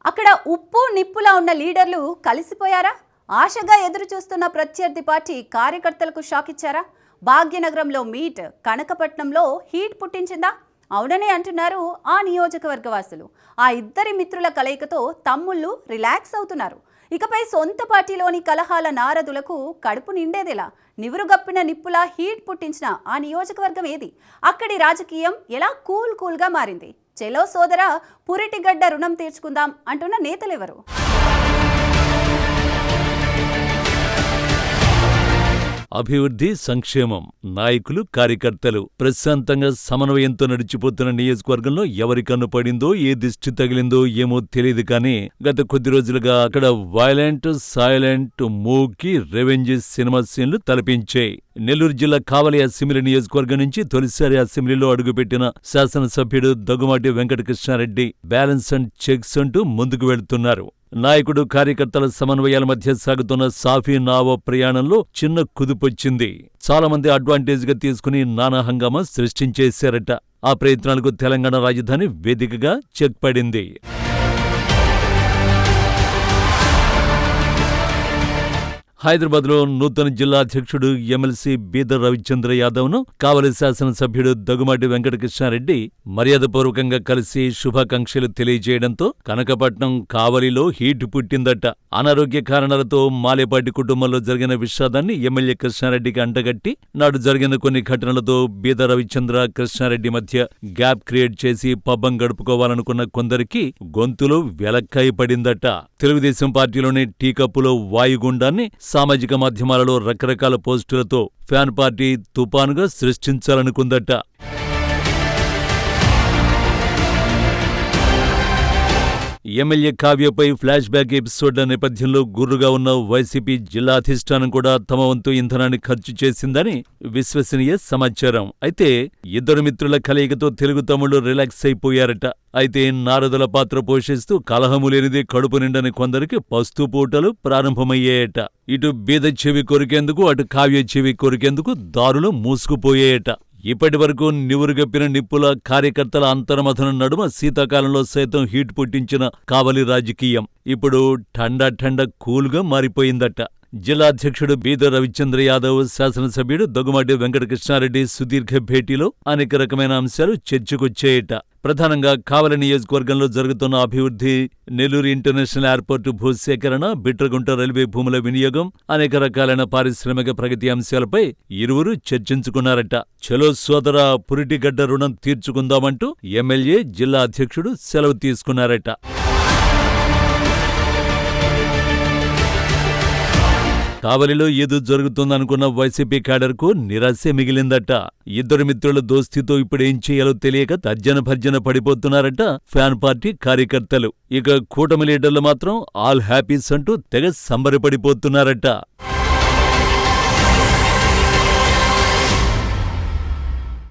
అక్కడ ఉప్పు నిప్పులా ఉన్న లీడర్లు కలిసిపోయారా? ఆశగా ఎదురు చూస్తున్న ప్రత్యర్థి పార్టీ కార్యకర్తలకు షాక్ ఇచ్చారా? భాగ్యనగరంలో మీట్ కనకపట్నంలో హీట్ పుట్టించిందా? అవుననే అంటున్నారు ఆ నియోజకవర్గవాసులు. ఆ ఇద్దరి మిత్రుల కలయికతో తమ్ముళ్ళు రిలాక్స్ అవుతున్నారు. ఇకపై సొంత పార్టీలోని కలహాల నారదులకు కడుపు నిండేదిలా? నివురుగప్పిన నిప్పులా హీట్ పుట్టించిన ఆ నియోజకవర్గం ఏది? అక్కడి రాజకీయం ఎలా కూల్గా మారింది? చెలో సోదరా, పురిటిగడ్డ రుణం తీర్చుకుందాం అంటున్న నేతలెవరు? అభివృద్ధి, సంక్షేమం, నాయకులు, కార్యకర్తలు ప్రశాంతంగా సమన్వయంతో నడిచిపోతున్న నియోజకవర్గంలో ఎవరి కన్ను పడిందో, ఏ దిష్టి తగిలిందో ఏమో తెలియదు కానీ గత కొద్ది రోజులుగా అక్కడ వైలెంట్, సైలెంట్, మూకీ, రెవెంజ్ సినిమా సీన్లు తలపించాయి. నెల్లూరు జిల్లా కావలి అసెంబ్లీ నియోజకవర్గం నుంచి తొలిసారి అసెంబ్లీలో అడుగుపెట్టిన శాసనసభ్యుడు Daggumati Venkatakrishna Reddy balance and checks అంటూ ముందుకు వెళుతున్నారు. నాయకుడు, కార్యకర్తల సమన్వయాల మధ్య సాగుతున్న సాఫీ నావో ప్రయాణంలో చిన్న కుదుపొచ్చింది. చాలా మంది అడ్వాంటేజ్ గా తీసుకుని నానా హంగామా సృష్టించేశారట. ఆ ప్రయత్నాలకు తెలంగాణ రాజధాని వేదికగా చెక్ పడింది. హైదరాబాద్లో నూతన జిల్లా అధ్యక్షుడు ఎమ్మెల్సీ బీద రవిచంద్ర యాదవ్ను కావలి శాసనసభ్యుడు దగ్గుమాటి వెంకటకృష్ణారెడ్డి మర్యాదపూర్వకంగా కలిసి శుభాకాంక్షలు తెలియజేయడంతో కనకపట్నం, కావలిలో హీట్ పుట్టిందట. అనారోగ్య కారణాలతో మాలేపాటి కుటుంబంలో జరిగిన విషాదాన్ని ఎమ్మెల్యే కృష్ణారెడ్డికి అంటగట్టి నాడు జరిగిన కొన్ని ఘటనలతో బీద రవిచంద్ర, కృష్ణారెడ్డి మధ్య గ్యాప్ క్రియేట్ చేసి పబ్బం గడుపుకోవాలనుకున్న కొందరికి గొంతులో వెలక్కాయ పడిందట. తెలుగుదేశం పార్టీలోని టీ కప్పులో వాయుగుండాన్ని సామాజిక మాధ్యమాలలో రకరకాల పోస్టులతో ఫ్యాన్ పార్టీ తుపానుగా సృష్టించాలనుకుందట. ఎమ్మెల్యే కావ్యపై ఫ్లాష్ బ్యాక్ ఎపిసోడ్ల నేపథ్యంలో గుర్రుగా ఉన్న వైసీపీ జిల్లా అధిష్టానం కూడా తమ వంతు ఇంధనాన్ని ఖర్చు చేసిందని విశ్వసనీయ సమాచారం. అయితే ఇద్దరు మిత్రుల కలయికతో తెలుగు తమ్ముళ్లు రిలాక్స్ అయిపోయారట. అయితే నారదుల పాత్ర పోషిస్తూ కలహము లేనిదే కడుపు నిండని కొందరికి పస్తు ప్రారంభమయ్యాయట. ఇటు బీద చెవి కొరికేందుకు, అటు కావ్య చెవి కొరికేందుకు దారులు మూసుకుపోయాయట. ఇప్పటి వరకు నివురుగప్పిన నిప్పుల కార్యకర్తల అంతర్మథనం నడుమ శీతాకాలంలో సైతం హీట్ పుట్టించిన కావలి రాజకీయం ఇప్పుడు ఠండా కూల్గా మారిపోయిందట. జిల్లా అధ్యక్షుడు బీద రవిచంద్ర యాదవ్, శాసనసభ్యుడు దగ్గుమాటి వెంకటకృష్ణారెడ్డి సుదీర్ఘ భేటీలో అనేక రకమైన అంశాలు చర్చకొచ్చాయట. ప్రధానంగా కావలి నియోజకవర్గంలో జరుగుతున్న అభివృద్ధి, నెల్లూరు ఇంటర్నేషనల్ ఎయిర్పోర్టు భూసేకరణ, బిట్రగుంట రైల్వే భూముల వినియోగం, అనేక రకాలైన పారిశ్రామిక ప్రగతి అంశాలపై ఇరువురు చర్చించుకున్నారట. చలో సోదరా, పురిటిగడ్డ రుణం తీర్చుకుందామంటూ ఎమ్మెల్యే, జిల్లా అధ్యక్షుడు సెలవు తీసుకున్నారట. కావలిలో ఏదో జరుగుతుందనుకున్న వైసీపీ క్యాడర్కు నిరాశే మిగిలిందట. ఇద్దరు మిత్రుల దోస్తీతో ఇప్పుడేం చేయాలో తెలియక తర్జన భర్జన పడిపోతున్నారట ఫ్యాన్ పార్టీ కార్యకర్తలు. ఇక కూటమి లీడర్లు మాత్రం ఆల్ హ్యాపీస్ అంటూ తెగ సంబరపడిపోతున్నారట.